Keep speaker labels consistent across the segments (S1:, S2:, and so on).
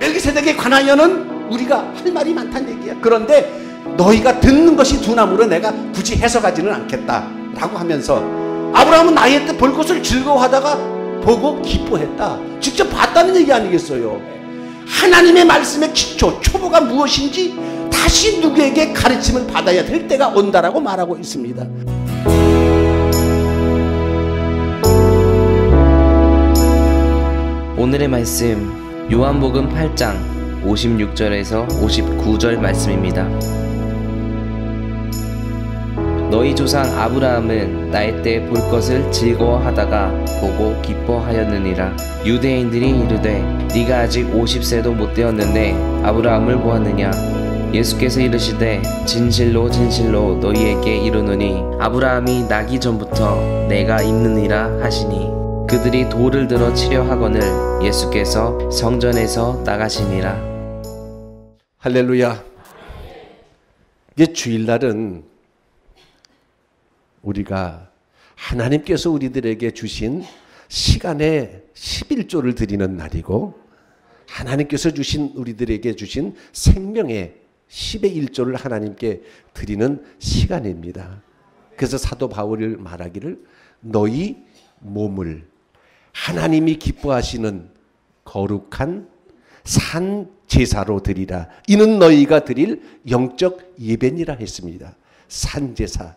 S1: 멜기세덱에 관하여는 우리가 할 말이 많다는 얘기야. 그런데 너희가 듣는 것이 두나무로 내가 굳이 해석하지는 않겠다 라고 하면서 아브라함은 나의 때 볼 것을 즐거워하다가 보고 기뻐했다. 직접 봤다는 얘기 아니겠어요? 하나님의 말씀의 기초, 초보가 무엇인지 다시 누구에게 가르침을 받아야 될 때가 온다라고 말하고 있습니다.
S2: 오늘의 말씀 요한복음 8장 56절에서 59절 말씀입니다. 너희 조상 아브라함은 나의 때 볼 것을 즐거워하다가 보고 기뻐하였느니라. 유대인들이 이르되 네가 아직 50세도 못 되었는데 아브라함을 보았느냐. 예수께서 이르시되 진실로 진실로 너희에게 이르노니 아브라함이 나기 전부터 내가 있느니라 하시니 그들이 돌을 들어 치려 하거늘 예수께서 성전에서 나가시니라.
S1: 할렐루야. 이제 주일날은 우리가 하나님께서 우리들에게 주신 시간의 11조를 드리는 날이고 하나님께서 주신 우리들에게 주신 생명의 10의 1조를 하나님께 드리는 시간입니다. 그래서 사도 바울이 말하기를 너희 몸을 하나님이 기뻐하시는 거룩한 산 제사로 드리라. 이는 너희가 드릴 영적 예배니라 했습니다. 산 제사,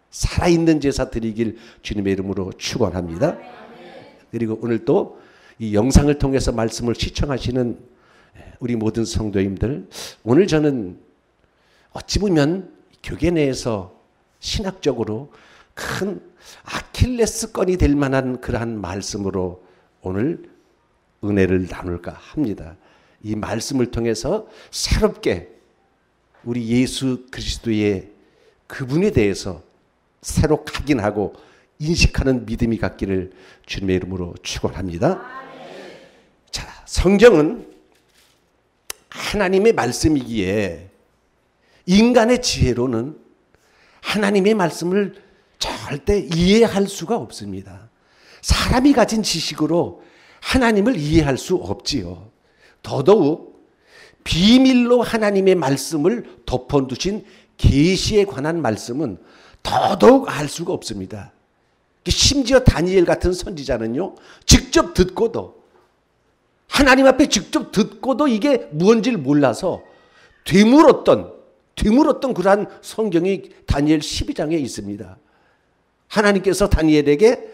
S1: 살아있는 제사 드리길 주님의 이름으로 축원합니다. 그리고 오늘 또 이 영상을 통해서 말씀을 시청하시는 우리 모든 성도님들, 오늘 저는 어찌 보면 교계 내에서 신학적으로 큰 아킬레스건이 될 만한 그러한 말씀으로 오늘 은혜를 나눌까 합니다. 이 말씀을 통해서 새롭게 우리 예수 그리스도의 그분에 대해서 새로 각인하고 인식하는 믿음이 갖기를 주님의 이름으로 축원합니다. 자, 성경은 하나님의 말씀이기에 인간의 지혜로는 하나님의 말씀을 절대 이해할 수가 없습니다. 사람이 가진 지식으로 하나님을 이해할 수 없지요. 더더욱 비밀로 하나님의 말씀을 덮어두신 계시에 관한 말씀은 더더욱 알 수가 없습니다. 심지어 다니엘 같은 선지자는요, 직접 듣고도 하나님 앞에 직접 듣고도 이게 무언지를 몰라서 되물었던 그러한 성경이 다니엘 12장에 있습니다. 하나님께서 다니엘에게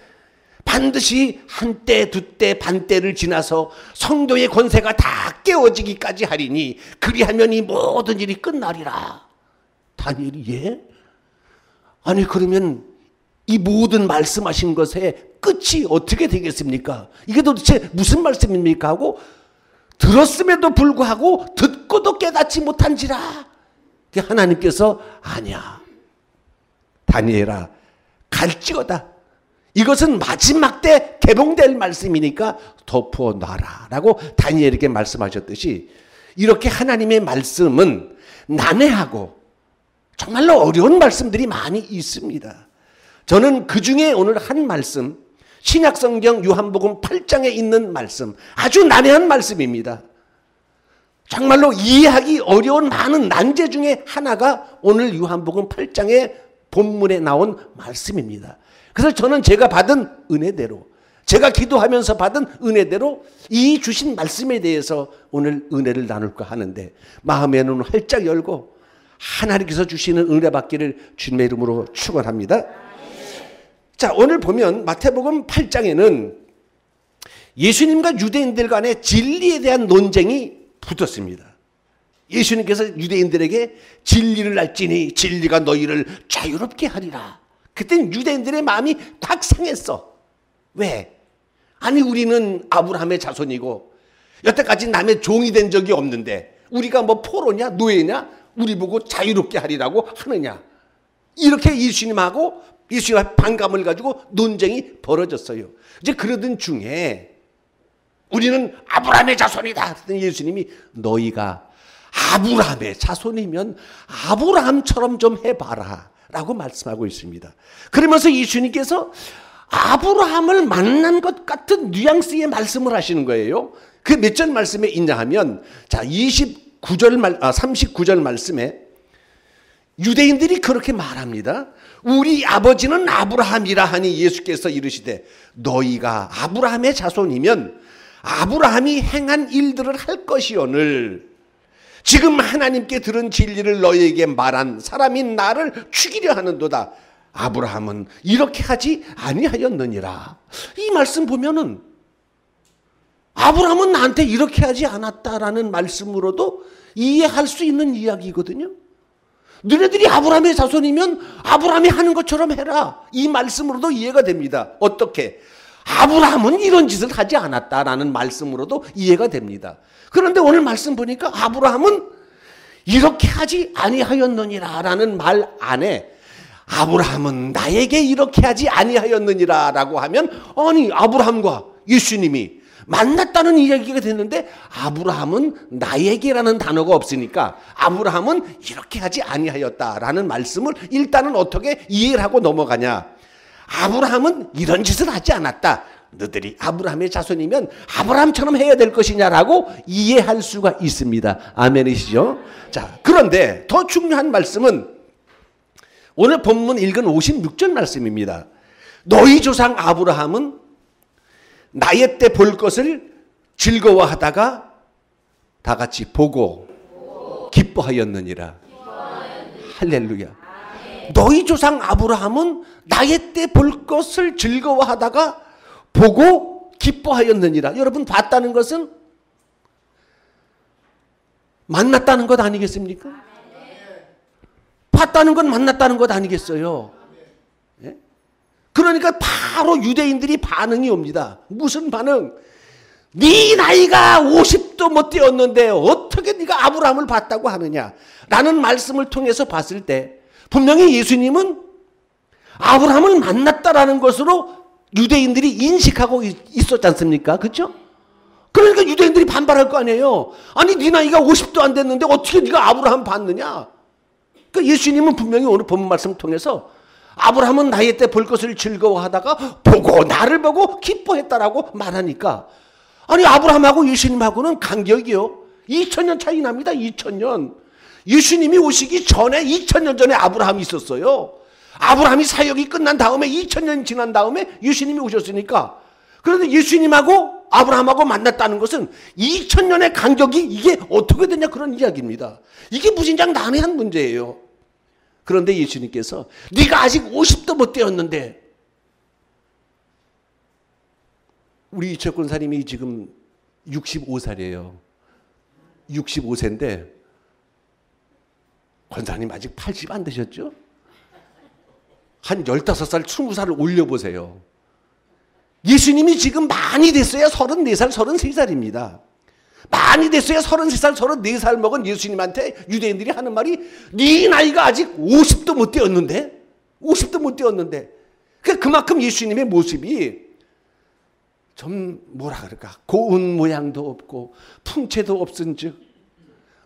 S1: 반드시 한때 두때 반때를 지나서 성도의 권세가 다 깨어지기까지 하리니 그리하면 이 모든 일이 끝나리라. 다니엘이 예? 아니 그러면 이 모든 말씀하신 것의 끝이 어떻게 되겠습니까? 이게 도대체 무슨 말씀입니까? 하고 들었음에도 불구하고 듣고도 깨닫지 못한지라. 하나님께서 아니야 다니엘아 갈지어다. 이것은 마지막 때 개봉될 말씀이니까 덮어놔라 라고 다니엘에게 말씀하셨듯이 이렇게 하나님의 말씀은 난해하고 정말로 어려운 말씀들이 많이 있습니다. 저는 그 중에 오늘 한 말씀, 신약성경 요한복음 8장에 있는 말씀, 아주 난해한 말씀입니다. 정말로 이해하기 어려운 많은 난제 중에 하나가 오늘 요한복음 8장의 본문에 나온 말씀입니다. 그래서 저는 제가 받은 은혜대로, 제가 기도하면서 받은 은혜대로 이 주신 말씀에 대해서 오늘 은혜를 나눌까 하는데 마음의 눈을 활짝 열고 하나님께서 주시는 은혜 받기를 주님의 이름으로 축원합니다. 자, 오늘 보면 마태복음 8장에는 예수님과 유대인들 간의 진리에 대한 논쟁이 붙었습니다. 예수님께서 유대인들에게 진리를 알지니 진리가 너희를 자유롭게 하리라. 그때는 유대인들의 마음이 꽉 상했어. 왜? 아니 우리는 아브라함의 자손이고 여태까지 남의 종이 된 적이 없는데 우리가 뭐 포로냐 노예냐 우리 보고 자유롭게 하리라고 하느냐. 이렇게 예수님하고 예수님과 반감을 가지고 논쟁이 벌어졌어요. 이제 그러던 중에 우리는 아브라함의 자손이다. 그랬더니 예수님이 너희가 아브라함의 자손이면 아브라함처럼 좀 해봐라 라고 말씀하고 있습니다. 그러면서 예수님께서 아브라함을 만난 것 같은 뉘앙스의 말씀을 하시는 거예요. 그 몇 절 말씀에 있냐하면, 자, 39절 말씀에 유대인들이 그렇게 말합니다. 우리 아버지는 아브라함이라 하니 예수께서 이르시되 너희가 아브라함의 자손이면 아브라함이 행한 일들을 할 것이오늘 지금 하나님께 들은 진리를 너희에게 말한 사람이 나를 죽이려 하는도다. 아브라함은 이렇게 하지 아니하였느니라. 이 말씀 보면은 아브라함은 나한테 이렇게 하지 않았다라는 말씀으로도 이해할 수 있는 이야기거든요. 너네들이 아브라함의 자손이면 아브라함이 하는 것처럼 해라. 이 말씀으로도 이해가 됩니다. 어떻게? 아브라함은 이런 짓을 하지 않았다라는 말씀으로도 이해가 됩니다. 그런데 오늘 말씀 보니까 아브라함은 이렇게 하지 아니하였느니라 라는 말 안에 아브라함은 나에게 이렇게 하지 아니하였느니라 라고 하면, 아니 아브라함과 예수님이 만났다는 이야기가 됐는데 아브라함은 나에게라는 단어가 없으니까 아브라함은 이렇게 하지 아니하였다라는 말씀을 일단은 어떻게 이해를 하고 넘어가냐. 아브라함은 이런 짓을 하지 않았다. 너희들이 아브라함의 자손이면 아브라함처럼 해야 될 것이냐라고 이해할 수가 있습니다. 아멘이시죠? 자, 그런데 더 중요한 말씀은 오늘 본문 읽은 56절 말씀입니다. 너희 조상 아브라함은 나의 때 볼 것을 즐거워하다가 다 같이 보고 기뻐하였느니라. 할렐루야. 너희 조상 아브라함은 나의 때 볼 것을 즐거워하다가 보고 기뻐하였느니라. 여러분, 봤다는 것은 만났다는 것 아니겠습니까? 봤다는 건 만났다는 것 아니겠어요? 예? 그러니까 바로 유대인들이 반응이 옵니다. 무슨 반응? 네 나이가 50도 못 되었는데 어떻게 네가 아브라함을 봤다고 하느냐 라는 말씀을 통해서 봤을 때 분명히 예수님은 아브라함을 만났다라는 것으로 유대인들이 인식하고 있었지 않습니까? 그렇죠? 그러니까 유대인들이 반발할 거 아니에요. 아니 네 나이가 50도 안 됐는데 어떻게 네가 아브라함 봤느냐? 그러니까 예수님은 분명히 오늘 본문 말씀을 통해서 아브라함은 나의 때 볼 것을 즐거워하다가 보고 나를 보고 기뻐했다라고 말하니까, 아니 아브라함하고 예수님하고는 간격이요 2000년 차이 납니다. 2000년. 예수님이 오시기 전에 2000년 전에 아브라함이 있었어요. 아브라함이 사역이 끝난 다음에 2000년 지난 다음에 예수님이 오셨으니까. 그런데 예수님하고 아브라함하고 만났다는 것은 2000년의 간격이 이게 어떻게 되냐 그런 이야기입니다. 이게 무진장 난해한 문제예요. 그런데 예수님께서 네가 아직 50도 못 되었는데, 우리 이철 권사님이 지금 65살이에요. 65세인데 권사님 아직 80 안 되셨죠? 한 15살, 20살을 올려보세요. 예수님이 지금 많이 됐어야 34살, 33살입니다. 많이 됐어야 33살, 34살 먹은 예수님한테 유대인들이 하는 말이 네 나이가 아직 50도 못 되었는데? 50도 못 되었는데. 그만큼 예수님의 모습이 좀 뭐라 그럴까, 고운 모양도 없고 풍채도 없은즉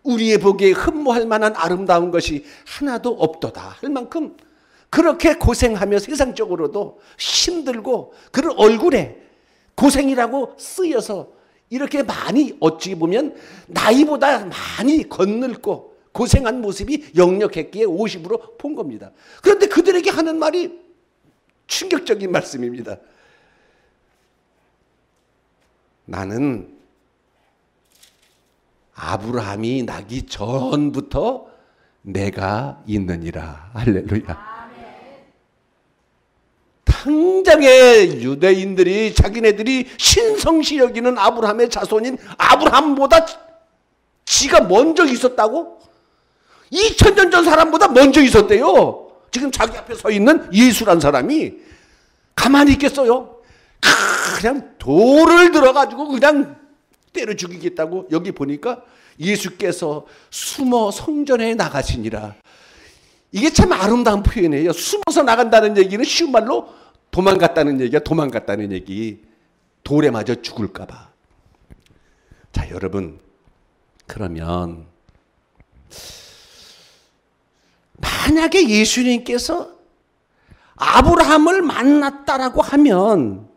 S1: 우리의 보기에 흠모할 만한 아름다운 것이 하나도 없도다 할 만큼 그렇게 고생하며 세상적으로도 힘들고 그런 얼굴에 고생이라고 쓰여서 이렇게 많이 어찌 보면 나이보다 많이 겉늙고 고생한 모습이 역력했기에 50으로 본 겁니다. 그런데 그들에게 하는 말이 충격적인 말씀입니다. 나는 아브라함이 나기 전부터 내가 있느니라. 할렐루야. 당장에 유대인들이 자기네들이 신성시 여기는 아브라함의 자손인 아브라함보다 지가 먼저 있었다고? 2000년 전 사람보다 먼저 있었대요. 지금 자기 앞에 서 있는 예수란 사람이 가만히 있겠어요? 그냥 돌을 들어가지고 그냥 때려 죽이겠다고. 여기 보니까 예수께서 숨어 성전에 나가시니라. 이게 참 아름다운 표현이에요. 숨어서 나간다는 얘기는 쉬운 말로 도망갔다는 얘기야. 도망갔다는 얘기. 돌에 맞아 죽을까 봐. 자, 여러분, 그러면 만약에 예수님께서 아브라함을 만났다라고 하면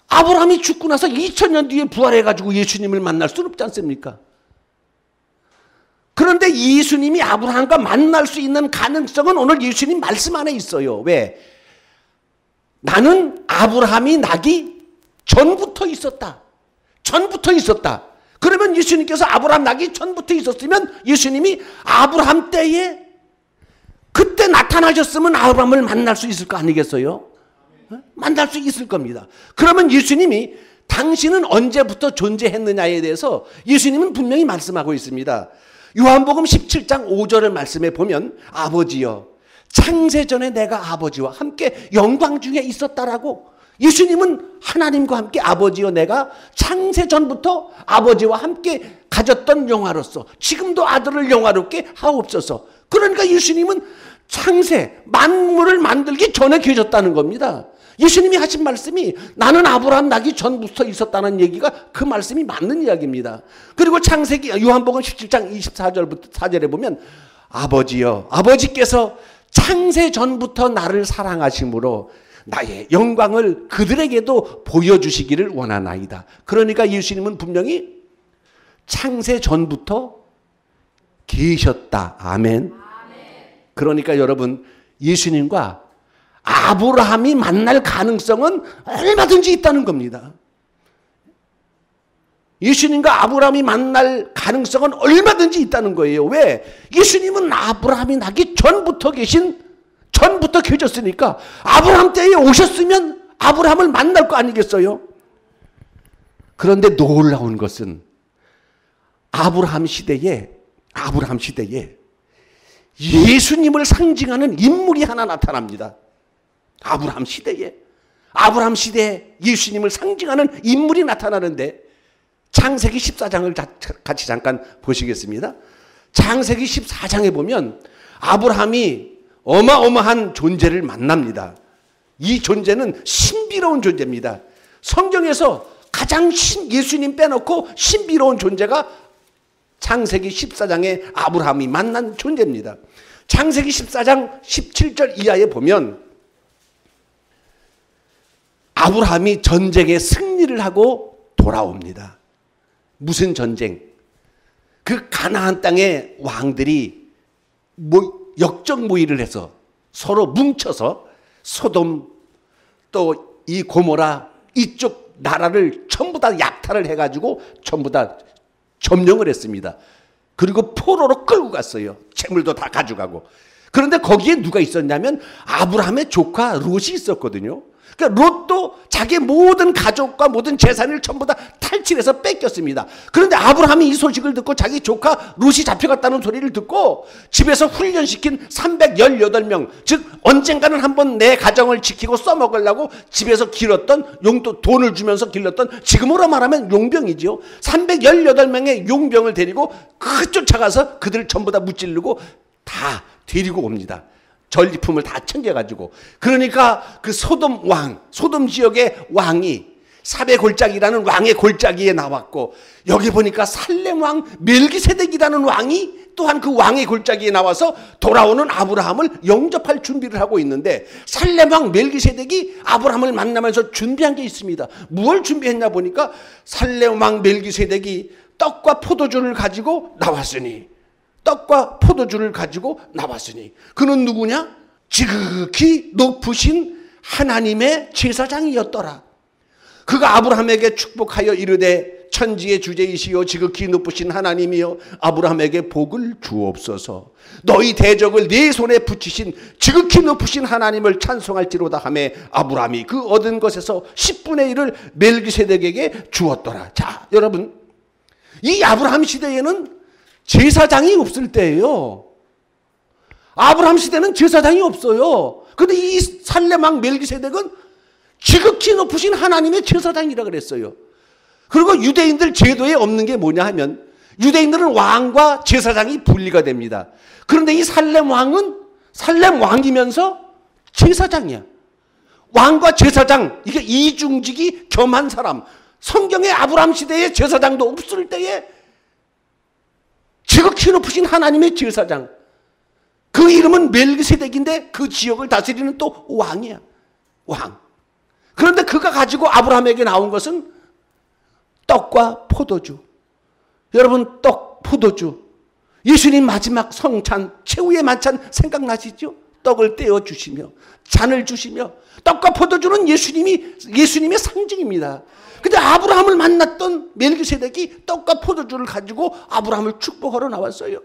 S1: 아브라함이 죽고 나서 2000년 뒤에 부활해가지고 예수님을 만날 수는 없지 않습니까? 그런데 예수님이 아브라함과 만날 수 있는 가능성은 오늘 예수님 말씀 안에 있어요. 왜? 나는 아브라함이 나기 전부터 있었다. 전부터 있었다. 그러면 예수님께서 아브라함 나기 전부터 있었으면 예수님이 아브라함 때에 그때 나타나셨으면 아브라함을 만날 수 있을 거 아니겠어요? 만날 수 있을 겁니다. 그러면 예수님이 당신은 언제부터 존재했느냐에 대해서 예수님은 분명히 말씀하고 있습니다. 요한복음 17장 5절의 말씀에 보면 아버지여 창세전에 내가 아버지와 함께 영광 중에 있었다라고 예수님은 하나님과 함께 아버지여 내가 창세전부터 아버지와 함께 가졌던 영화로서 지금도 아들을 영화롭게 하옵소서. 그러니까 예수님은 창세 만물을 만들기 전에 계셨다는 겁니다. 예수님이 하신 말씀이 나는 아브라함 나기 전부터 있었다는 얘기가 그 말씀이 맞는 이야기입니다. 그리고 창세기 요한복음 17장 24절부터 4절에 보면 아버지여 아버지께서 창세 전부터 나를 사랑하심으로 나의 영광을 그들에게도 보여주시기를 원하나이다. 그러니까 예수님은 분명히 창세 전부터 계셨다. 아멘. 그러니까 여러분 예수님과 아브라함이 만날 가능성은 얼마든지 있다는 겁니다. 예수님과 아브라함이 만날 가능성은 얼마든지 있다는 거예요. 왜? 예수님은 아브라함이 나기 전부터 계셨으니까 아브라함 때에 오셨으면 아브라함을 만날 거 아니겠어요? 그런데 놀라운 것은 아브라함 시대에 예수님을 상징하는 인물이 하나 나타납니다. 아브라함 시대에 예수님을 상징하는 인물이 나타나는데 창세기 14장을 같이 잠깐 보시겠습니다. 창세기 14장에 보면 아브라함이 어마어마한 존재를 만납니다. 이 존재는 신비로운 존재입니다. 성경에서 가장 예수님 빼놓고 신비로운 존재가 창세기 14장에 아브라함이 만난 존재입니다. 창세기 14장 17절 이하에 보면 아브라함이 전쟁에 승리를 하고 돌아옵니다. 무슨 전쟁? 그 가나안 땅의 왕들이 역적 모의를 해서 서로 뭉쳐서 소돔 또 이 고모라 이쪽 나라를 전부 다 약탈을 해가지고 전부 다 점령을 했습니다. 그리고 포로로 끌고 갔어요. 재물도 다 가져가고. 그런데 거기에 누가 있었냐면 아브라함의 조카 롯이 있었거든요. 그러니까 롯도 자기 모든 가족과 모든 재산을 전부 다 탈취해서 뺏겼습니다. 그런데 아브라함이 이 소식을 듣고 자기 조카 롯이 잡혀갔다는 소리를 듣고 집에서 훈련시킨 318명, 즉 언젠가는 한번 내 가정을 지키고 써먹으려고 집에서 길렀던 돈을 주면서 길렀던, 지금으로 말하면 용병이지요. 318명의 용병을 데리고 쫓아가서 그들을 전부 다 무찌르고 다 데리고 옵니다. 전리품을 다 챙겨가지고. 그러니까 그 소돔 지역의 왕이 사베골짜기라는 왕의 골짜기에 나왔고, 여기 보니까 살렘 왕 멜기세덱이라는 왕이 또한 그 왕의 골짜기에 나와서 돌아오는 아브라함을 영접할 준비를 하고 있는데, 살렘 왕 멜기세덱이 아브라함을 만나면서 준비한 게 있습니다. 무엇을 준비했냐 보니까 살렘 왕 멜기세덱이 떡과 포도주를 가지고 나왔으니 그는 누구냐? 지극히 높으신 하나님의 제사장이었더라. 그가 아브라함에게 축복하여 이르되 천지의 주제이시여 지극히 높으신 하나님이여 아브라함에게 복을 주옵소서. 너희 대적을 네 손에 붙이신 지극히 높으신 하나님을 찬송할지로다 하매 아브라함이 그 얻은 것에서 10분의 1을 멜기세덱에게 주었더라. 자, 여러분, 이 아브라함 시대에는 제사장이 없을 때예요. 아브라함 시대는 제사장이 없어요. 그런데 이 살렘 왕 멜기세덱은 지극히 높으신 하나님의 제사장이라 그랬어요. 그리고 유대인들 제도에 없는 게 뭐냐 하면 유대인들은 왕과 제사장이 분리가 됩니다. 그런데 이 살렘 왕은 살렘 왕이면서 제사장이야. 왕과 제사장, 이게 이중직이 겸한 사람. 성경에 아브라함 시대에 제사장도 없을 때에 지극히 높으신 하나님의 제사장. 그 이름은 멜기세덱인데 그 지역을 다스리는 또 왕이야. 왕. 그런데 그가 가지고 아브라함에게 나온 것은 떡과 포도주. 여러분, 떡, 포도주. 예수님 마지막 성찬, 최후의 만찬 생각나시죠? 떡을 떼어 주시며 잔을 주시며, 떡과 포도주는 예수님의 상징입니다. 근데 아브라함을 만났던 멜기세덱이 떡과 포도주를 가지고 아브라함을 축복하러 나왔어요.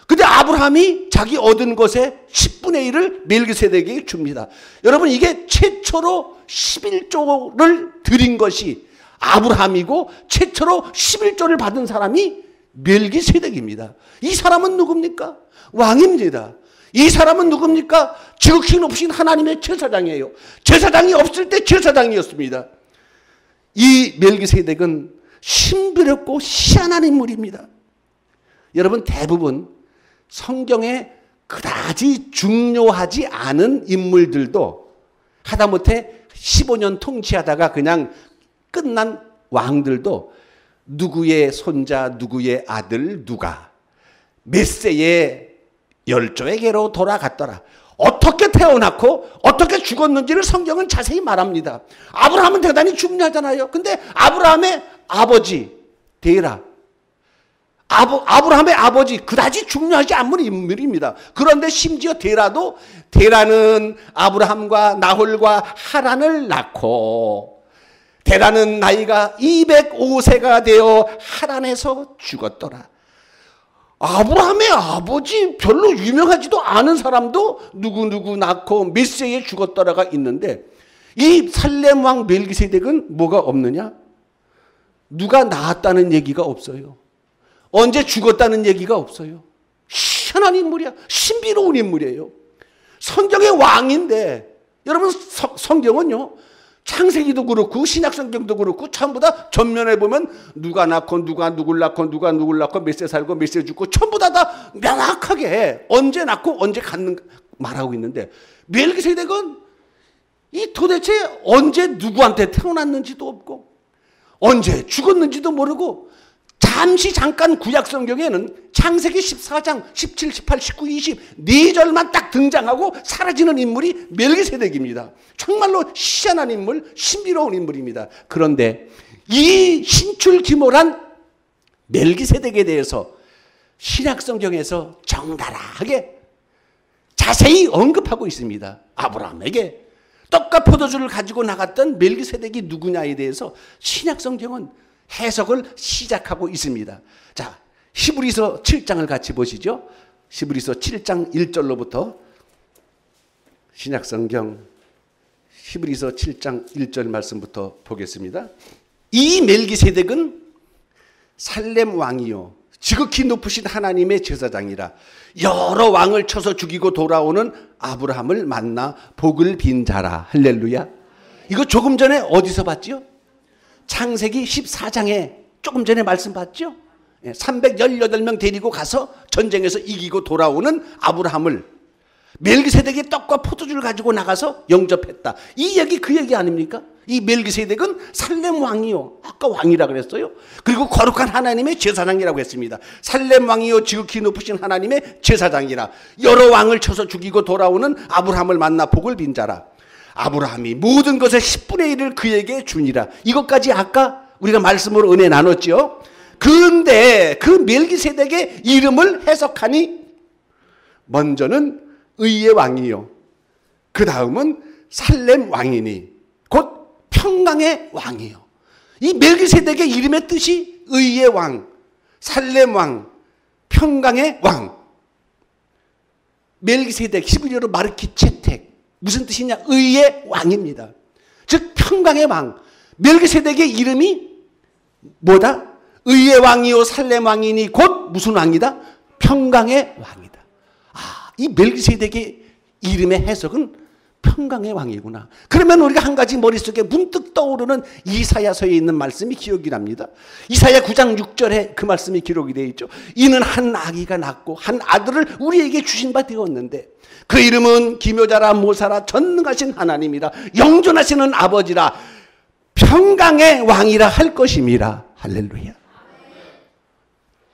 S1: 근데 아브라함이 자기 얻은 것의 10분의 1을 멜기세덱에게 줍니다. 여러분, 이게 최초로 11조를 드린 것이 아브라함이고 최초로 11조를 받은 사람이 멜기세덱입니다. 이 사람은 누굽니까? 왕입니다. 이 사람은 누굽니까? 지극히 높으신 하나님의 제사장이에요. 제사장이 없을 때 제사장이었습니다. 이 멜기세덱은 신비롭고 희한한 인물입니다. 여러분, 대부분 성경에 그다지 중요하지 않은 인물들도 하다못해 15년 통치하다가 그냥 끝난 왕들도 누구의 손자, 누구의 아들, 누가 메세의 열조에게로 돌아갔더라. 어떻게 태어났고 어떻게 죽었는지를 성경은 자세히 말합니다. 아브라함은 대단히 중요하잖아요. 근데 아브라함의 아버지 데라, 아브라함의 아버지 그다지 중요하지 않은 인물입니다. 그런데 심지어 데라는 아브라함과 나홀과 하란을 낳고, 데라는 나이가 205세가 되어 하란에서 죽었더라. 아브라함의 아버지 별로 유명하지도 않은 사람도 누구 낳고 몇 세에 죽었더라가 있는데, 이 살렘 왕 멜기세덱은 뭐가 없느냐? 누가 낳았다는 얘기가 없어요. 언제 죽었다는 얘기가 없어요. 희한한 인물이야. 신비로운 인물이에요. 성경의 왕인데, 여러분, 성경은요, 창세기도 그렇고 신약성경도 그렇고 전부 다 전면에 보면 누가 낳고 누가 누굴 낳고 누가 누굴 낳고 몇 세 살고 몇 세 죽고 전부 다 명확하게 언제 낳고 언제 갖는 말하고 있는데, 멜기세덱은 이 도대체 언제 누구한테 태어났는지도 없고 언제 죽었는지도 모르고, 잠깐 구약 성경에는 창세기 14장 17, 18, 19, 20 4절만 딱 등장하고 사라지는 인물이 멜기세덱입니다. 정말로 희한한 인물, 신비로운 인물입니다. 그런데 이 신출귀몰한 멜기세덱에 대해서 신약 성경에서 정갈하게 자세히 언급하고 있습니다. 아브라함에게 떡과 포도주를 가지고 나갔던 멜기세덱이 누구냐에 대해서 신약 성경은 해석을 시작하고 있습니다. 자, 히브리서 7장을 같이 보시죠. 히브리서 7장 1절로부터 신약성경 히브리서 7장 1절 말씀부터 보겠습니다. 이 멜기세덱은 살렘 왕이요 지극히 높으신 하나님의 제사장이라 여러 왕을 쳐서 죽이고 돌아오는 아브라함을 만나 복을 빈 자라. 할렐루야. 이거 조금 전에 어디서 봤죠? 창세기 14장에 조금 전에 말씀 봤죠? 318명 데리고 가서 전쟁에서 이기고 돌아오는 아브라함을 멜기세덱이 떡과 포도주를 가지고 나가서 영접했다. 이 얘기 그 얘기 아닙니까? 이 멜기세덱은 살렘 왕이요, 아까 왕이라 그랬어요. 그리고 거룩한 하나님의 제사장이라고 했습니다. 살렘 왕이요 지극히 높으신 하나님의 제사장이라 여러 왕을 쳐서 죽이고 돌아오는 아브라함을 만나 복을 빈 자라. 아브라함이 모든 것의 10분의 1을 그에게 주니라. 이것까지 아까 우리가 말씀으로 은혜 나눴죠. 그런데 그 멜기세덱의 이름을 해석하니 먼저는 의의 왕이요, 그 다음은 살렘 왕이니 곧 평강의 왕이요. 이 멜기세덱의 이름의 뜻이 의의 왕, 살렘 왕, 평강의 왕. 멜기세덱 히브리어로 마르키체텍, 무슨 뜻이냐? 의의 왕입니다. 즉 평강의 왕. 멜기세덱의 이름이 뭐다? 의의 왕이요 살렘 왕이니 곧 무슨 왕이다? 평강의 왕이다. 아, 이 멜기세덱의 이름의 해석은 평강의 왕이구나. 그러면 우리가 한 가지 머릿속에 문득 떠오르는 이사야서에 있는 말씀이 기억이 납니다. 이사야 9장 6절에 그 말씀이 기록이 되어 있죠. 이는 한 아기가 낳고 한 아들을 우리에게 주신 바 되었는데 그 이름은 기묘자라 모사라 전능하신 하나님이라 영존하시는 아버지라 평강의 왕이라 할 것임이라. 할렐루야.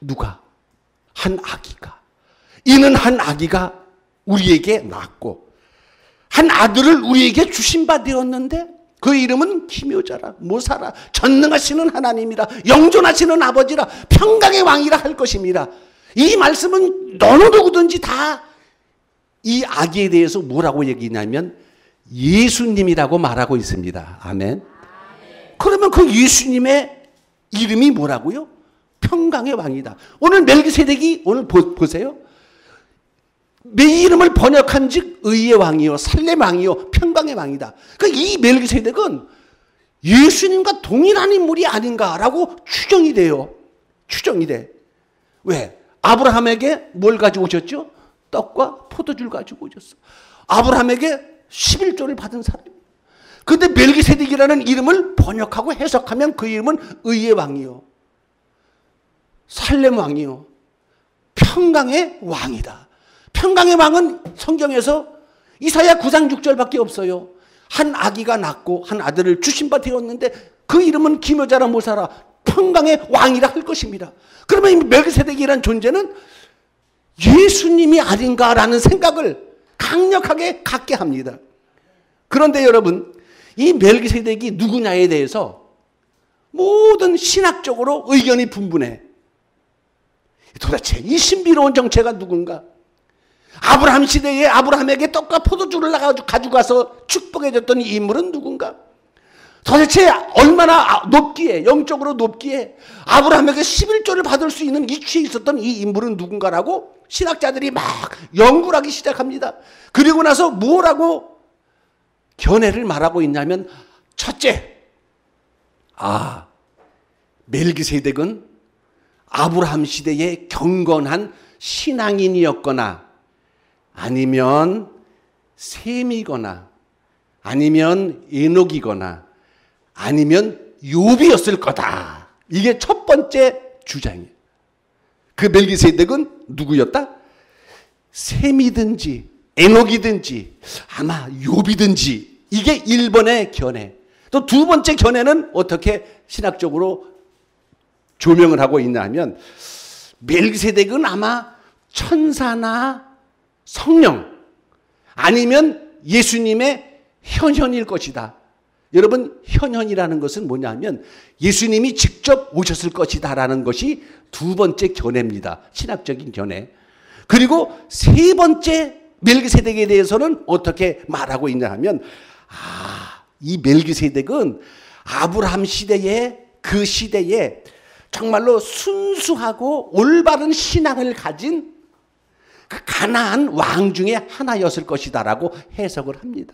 S1: 누가? 한 아기가. 이는 한 아기가 우리에게 낳았고 한 아들을 우리에게 주신 바 되었는데 그 이름은 기묘자라 모사라 전능하시는 하나님이라 영존하시는 아버지라 평강의 왕이라 할 것입니다. 이 말씀은 어느 누구든지 다 이 아기에 대해서 뭐라고 얘기냐면 예수님이라고 말하고 있습니다. 아멘. 그러면 그 예수님의 이름이 뭐라고요? 평강의 왕이다. 오늘 멜기세덱이 오늘 보세요. 내 이름을 번역한 즉 의의 왕이요 살렘 왕이요 평강의 왕이다. 그러니까 이 멜기세덱은 예수님과 동일한 인물이 아닌가라고 추정이 돼요. 추정이 돼. 왜? 아브라함에게 뭘 가지고 오셨죠? 떡과 포도주를 가지고 오셨어. 아브라함에게 11조를 받은 사람이에요. 그런데 멜기세덱이라는 이름을 번역하고 해석하면 그 이름은 의의 왕이요 살렘 왕이요 평강의 왕이다. 평강의 왕은 성경에서 이사야 9장 6절밖에 없어요. 한 아기가 낳고 한 아들을 주신 바 되었는데 그 이름은 기묘자라 모사라 평강의 왕이라 할 것입니다. 그러면 이 멜기세덱이라는 존재는 예수님이 아닌가라는 생각을 강력하게 갖게 합니다. 그런데 여러분 이 멜기세덱이 누구냐에 대해서 모든 신학적으로 의견이 분분해. 도대체 이 신비로운 정체가 누군가? 아브라함 시대에 아브라함에게 떡과 포도주를 가져가서 축복해줬던 이 인물은 누군가? 도대체 얼마나 높기에 영적으로 높기에 아브라함에게 11조를 받을 수 있는 이치에 있었던 이 인물은 누군가라고 신학자들이 막 연구를 하기 시작합니다. 그리고 나서 뭐라고 견해를 말하고 있냐면 첫째, 멜기세덱은 아브라함 시대의 경건한 신앙인이었거나 아니면 셈이거나 아니면 에녹이거나 아니면 욥이었을 거다. 이게 첫 번째 주장이에요. 그 멜기세덱은 누구였다? 셈이든지 에녹이든지 아마 욥이든지 이게 1번의 견해. 또 두 번째 견해는 어떻게 신학적으로 조명을 하고 있냐 하면 멜기세덱은 아마 천사나 성령 아니면 예수님의 현현일 것이다. 여러분 현현이라는 것은 뭐냐 하면 예수님이 직접 오셨을 것이다 라는 것이 두 번째 견해입니다. 신학적인 견해. 그리고 세 번째 멜기세덱에 대해서는 어떻게 말하고 있냐 하면 이 멜기세덱은 아브라함 시대에 그 시대에 정말로 순수하고 올바른 신앙을 가진 그 가나안 왕 중에 하나였을 것이다 라고 해석을 합니다.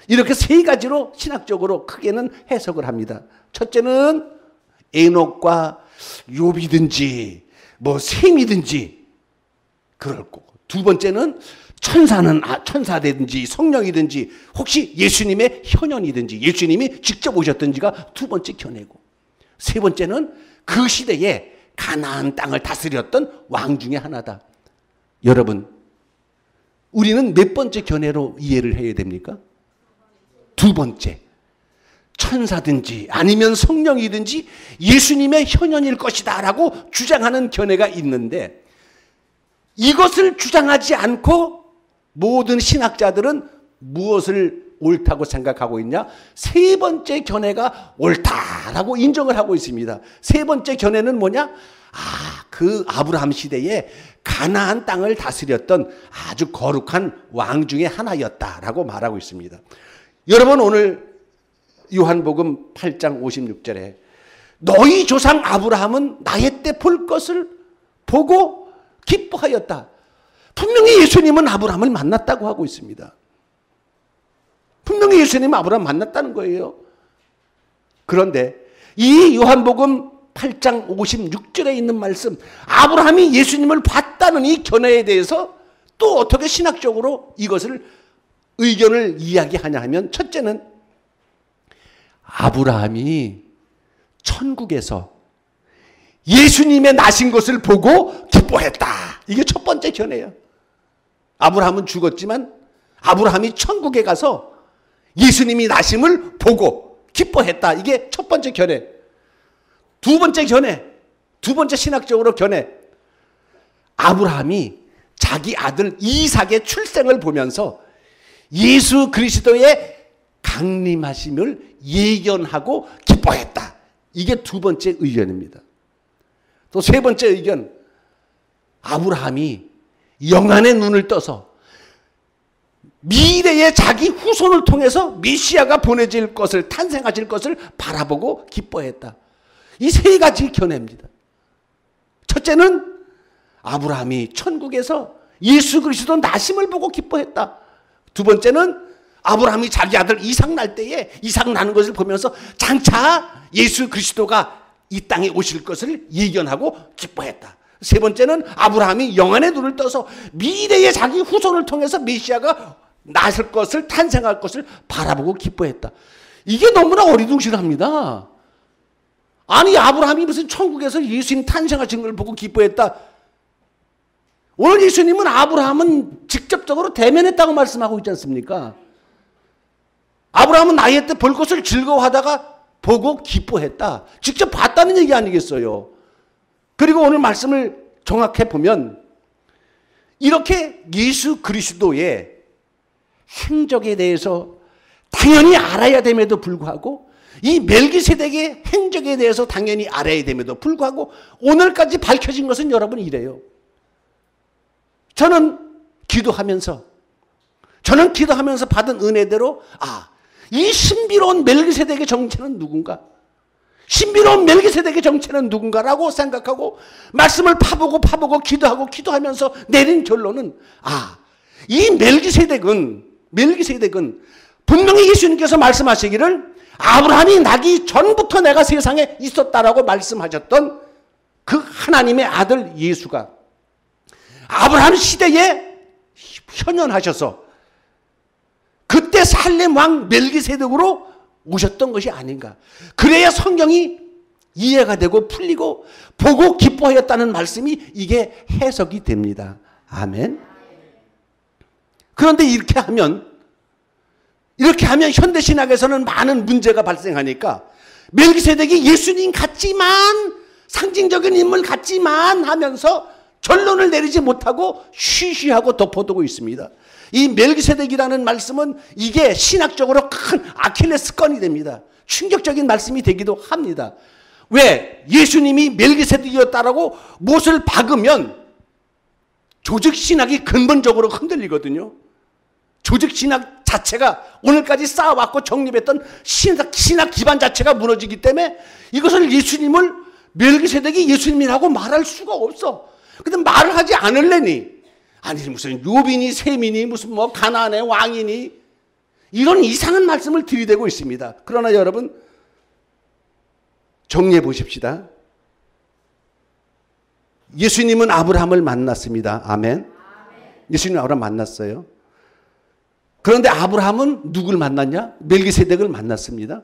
S1: 이렇게 세 가지로 신학적으로 크게는 해석을 합니다. 첫째는 에녹과 욥이든지 뭐 셈이든지 그럴 거고, 두 번째는 천사든지 성령이든지 혹시 예수님의 현현이든지 예수님이 직접 오셨든지가 두 번째 견해고, 세 번째는 그 시대에 가나안 땅을 다스렸던 왕 중에 하나다. 여러분, 우리는 몇 번째 견해로 이해를 해야 됩니까? 두 번째. 천사든지 아니면 성령이든지 예수님의 현현일 것이다 라고 주장하는 견해가 있는데, 이것을 주장하지 않고 모든 신학자들은 무엇을 옳다고 생각하고 있냐? 세 번째 견해가 옳다라고 인정을 하고 있습니다. 세 번째 견해는 뭐냐? 그 아브라함 시대에 가나안 땅을 다스렸던 아주 거룩한 왕 중에 하나였다라고 말하고 있습니다. 여러분, 오늘 요한복음 8장 56절에 너희 조상 아브라함은 나의 때 볼 것을 보고 기뻐하였다. 분명히 예수님은 아브라함을 만났다고 하고 있습니다. 분명히 예수님은 아브라함 만났다는 거예요. 그런데 이 요한복음 8장 56절에 있는 말씀, 아브라함이 예수님을 봤다는 이 견해에 대해서 또 어떻게 신학적으로 이것을 의견을 이야기하냐 하면, 첫째는 아브라함이 천국에서 예수님의 나신 것을 보고 기뻐했다. 이게 첫 번째 견해예요. 아브라함은 죽었지만 아브라함이 천국에 가서 예수님이 나심을 보고 기뻐했다. 이게 첫 번째 견해. 두 번째 견해, 두 번째 신학적으로 견해. 아브라함이 자기 아들 이삭의 출생을 보면서 예수 그리스도의 강림하심을 예견하고 기뻐했다. 이게 두 번째 의견입니다. 또 세 번째 의견, 아브라함이 영안의 눈을 떠서 미래의 자기 후손을 통해서 메시아가 보내질 것을, 탄생하실 것을 바라보고 기뻐했다. 이 세 가지 견해입니다. 첫째는 아브라함이 천국에서 예수 그리스도 나심을 보고 기뻐했다. 두 번째는 아브라함이 자기 아들 이삭 날 때에 이삭 나는 것을 보면서 장차 예수 그리스도가 이 땅에 오실 것을 예견하고 기뻐했다. 세 번째는 아브라함이 영안의 눈을 떠서 미래의 자기 후손을 통해서 메시아가 나실 것을, 탄생할 것을 바라보고 기뻐했다. 이게 너무나 어리둥절합니다. 아니, 아브라함이 무슨 천국에서 예수님 탄생하신 걸 보고 기뻐했다. 오늘 예수님은 아브라함은 직접적으로 대면했다고 말씀하고 있지 않습니까? 아브라함은 나이에 때 볼 것을 즐거워하다가 보고 기뻐했다. 직접 봤다는 얘기 아니겠어요? 그리고 오늘 말씀을 정확해 보면 이렇게 예수 그리스도의 행적에 대해서 당연히 알아야 됨에도 불구하고 이 멜기세덱의 행적에 대해서 당연히 알아야 됨에도 불구하고 오늘까지 밝혀진 것은 여러분 이래요. 저는 기도하면서 받은 은혜대로 이 신비로운 멜기세덱의 정체는 누군가? 신비로운 멜기세덱의 정체는 누군가라고 생각하고 말씀을 파보고 기도하면서 내린 결론은 이 멜기세덱은 분명히 예수님께서 말씀하시기를 아브라함이 나기 전부터 내가 세상에 있었다라고 말씀하셨던 그 하나님의 아들 예수가 아브라함 시대에 현현하셔서 그때 살렘 왕 멜기세덱으로 오셨던 것이 아닌가. 그래야 성경이 이해가 되고 풀리고 보고 기뻐하였다는 말씀이 이게 해석이 됩니다. 아멘. 그런데 이렇게 하면 현대신학에서는 많은 문제가 발생하니까 멜기세덱이 예수님 같지만 상징적인 인물 같지만 하면서 결론을 내리지 못하고 쉬쉬하고 덮어두고 있습니다. 이 멜기세덱이라는 말씀은 이게 신학적으로 큰 아킬레스건이 됩니다. 충격적인 말씀이 되기도 합니다. 왜? 예수님이 멜기세덱이었다라고 못을 박으면 조직신학이 근본적으로 흔들리거든요. 조직신학 자체가 오늘까지 쌓아왔고 정립했던 신학 기반 자체가 무너지기 때문에 이것을 예수님을 멜기세덱이 예수님이라고 말할 수가 없어. 근데 말을 하지 않을래니 아니 무슨 요빈이 세민이 무슨 뭐 가나안의 왕이니 이런 이상한 말씀을 들이대고 있습니다. 그러나 여러분 정리해 보십시다. 예수님은 아브라함을 만났습니다. 아멘. 예수님은 아브라함 만났어요. 그런데 아브라함은 누굴 만났냐? 멜기세덱을 만났습니다.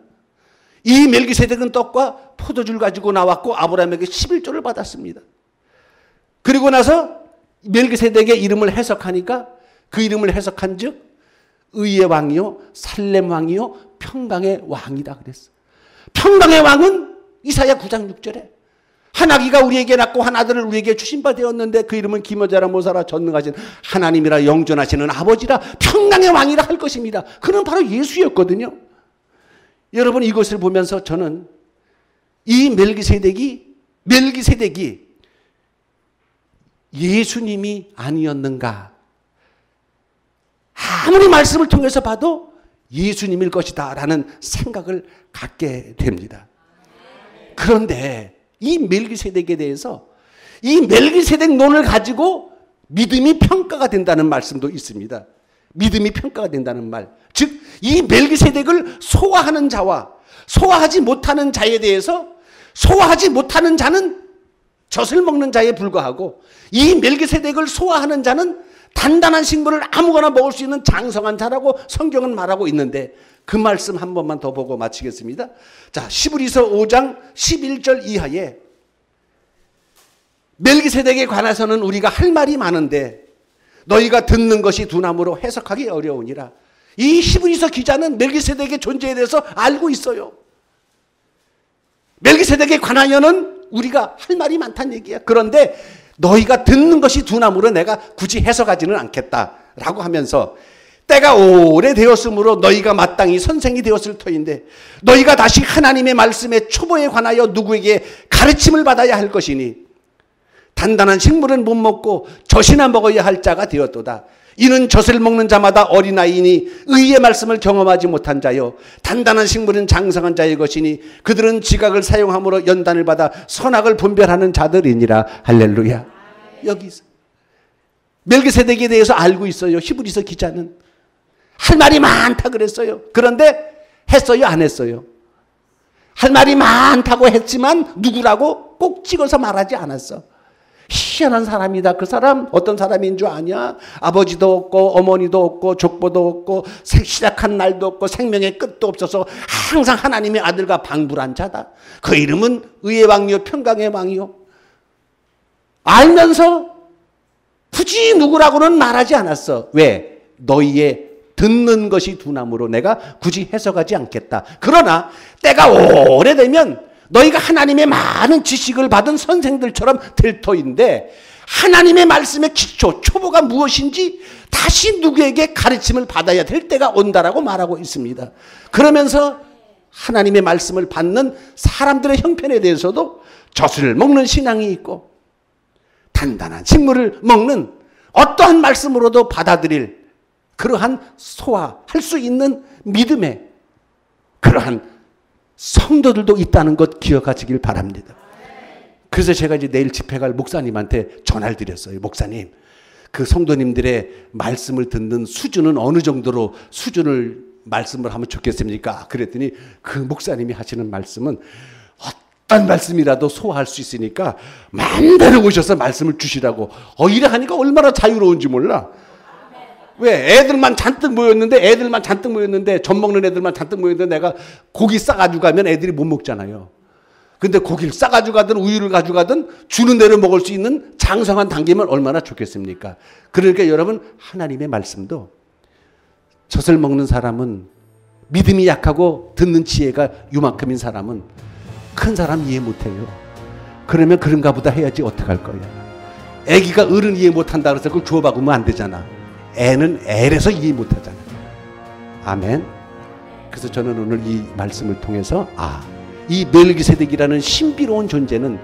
S1: 이 멜기세덱은 떡과 포도주를 가지고 나왔고 아브라함에게 11조를 받았습니다. 그리고 나서 멜기세덱의 이름을 해석하니까 그 이름을 해석한 즉 의의 왕이요 살렘 왕이요 평강의 왕이다 그랬어. 평강의 왕은 이사야 9장 6절에 한 아기가 우리에게 낳고 한 아들을 우리에게 주신 바 되었는데 그 이름은 기모자라 모사라 전능하신 하나님이라 영존하시는 아버지라 평강의 왕이라 할 것입니다. 그는 바로 예수였거든요. 여러분 이것을 보면서 저는 이 멜기세덱이 예수님이 아니었는가? 아무리 말씀을 통해서 봐도 예수님일 것이다 라는 생각을 갖게 됩니다. 그런데 이 멜기세덱에 대해서 이 멜기세덱론을 가지고 믿음이 평가가 된다는 말씀도 있습니다. 믿음이 평가가 된다는 말. 즉 이 멜기세덱을 소화하는 자와 소화하지 못하는 자에 대해서 소화하지 못하는 자는 젖을 먹는 자에 불과하고 이 멜기세덱을 소화하는 자는 단단한 식물을 아무거나 먹을 수 있는 장성한 자라고 성경은 말하고 있는데 그 말씀 한 번만 더 보고 마치겠습니다. 자, 히브리서 5장 11절 이하에 멜기세덱에 관해서는 우리가 할 말이 많은데 너희가 듣는 것이 두나무로 해석하기 어려우니라. 이 히브리서 기자는 멜기세덱의 존재에 대해서 알고 있어요. 멜기세덱에 관하여는 우리가 할 말이 많다는 얘기야. 그런데 너희가 듣는 것이 두나무로 내가 굳이 해석하지는 않겠다라고 하면서 때가 오래되었으므로 너희가 마땅히 선생이 되었을 터인데 너희가 다시 하나님의 말씀의 초보에 관하여 누구에게 가르침을 받아야 할 것이니 단단한 식물은 못 먹고 젖이나 먹어야 할 자가 되었도다. 이는 젖을 먹는 자마다 어린아이니 의의 말씀을 경험하지 못한 자요 단단한 식물은 장성한 자의 것이니 그들은 지각을 사용함으로 연단을 받아 선악을 분별하는 자들이니라. 할렐루야. 여기 있어요. 멜기세덱에 대해서 알고 있어요. 히브리서 기자는. 할 말이 많다 그랬어요. 그런데 했어요? 안 했어요? 할 말이 많다고 했지만 누구라고 꼭 찍어서 말하지 않았어. 희한한 사람이다. 그 사람 어떤 사람인 줄 아냐? 아버지도 없고 어머니도 없고 족보도 없고 시작한 날도 없고 생명의 끝도 없어서 항상 하나님의 아들과 방불한 자다. 그 이름은 의의 왕이요 평강의 왕이요. 알면서 굳이 누구라고는 말하지 않았어. 왜? 너희의 듣는 것이 두나무로 내가 굳이 해석하지 않겠다. 그러나 때가 오래되면 너희가 하나님의 많은 지식을 받은 선생들처럼 될 터인데 하나님의 말씀의 기초, 초보가 무엇인지 다시 누구에게 가르침을 받아야 될 때가 온다라고 말하고 있습니다. 그러면서 하나님의 말씀을 받는 사람들의 형편에 대해서도 젖을 먹는 신앙이 있고 단단한 식물을 먹는 어떠한 말씀으로도 받아들일 그러한 소화할 수 있는 믿음의 그러한 성도들도 있다는 것 기억하시길 바랍니다. 그래서 제가 이제 내일 집회 갈 목사님한테 전화를 드렸어요. 목사님, 그 성도님들의 말씀을 듣는 수준은 어느 정도로 수준을 말씀을 하면 좋겠습니까? 그랬더니 그 목사님이 하시는 말씀은 어떤 말씀이라도 소화할 수 있으니까 마음대로 오셔서 말씀을 주시라고. 이래 하니까 얼마나 자유로운지 몰라. 왜? 애들만 잔뜩 모였는데 젖 먹는 애들만 잔뜩 모였는데 내가 고기 싸가지고 가면 애들이 못 먹잖아요. 근데 고기를 싸가지고 가든 우유를 가져가든 주는 대로 먹을 수 있는 장성한 단계면 얼마나 좋겠습니까? 그러니까 여러분 하나님의 말씀도 젖을 먹는 사람은 믿음이 약하고 듣는 지혜가 요만큼인 사람은 큰 사람 이해 못해요. 그러면 그런가 보다 해야지 어떡할 거야. 애기가 어른 이해 못한다 그래서 그걸 주워박으면 안 되잖아. 애는 애라서 이해 못하잖아요. 아멘. 그래서 저는 오늘 이 말씀을 통해서 이 멜기세덱이라는 신비로운 존재는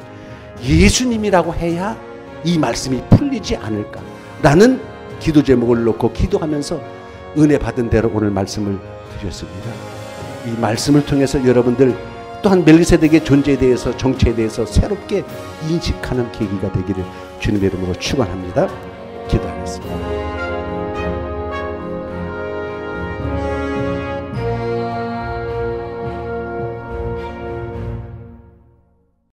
S1: 예수님이라고 해야 이 말씀이 풀리지 않을까라는 기도 제목을 놓고 기도하면서 은혜 받은 대로 오늘 말씀을 드렸습니다. 이 말씀을 통해서 여러분들 또한 멜기세덱의 존재에 대해서 정체에 대해서 새롭게 인식하는 계기가 되기를 주님의 이름으로 축원합니다. 기도하겠습니다.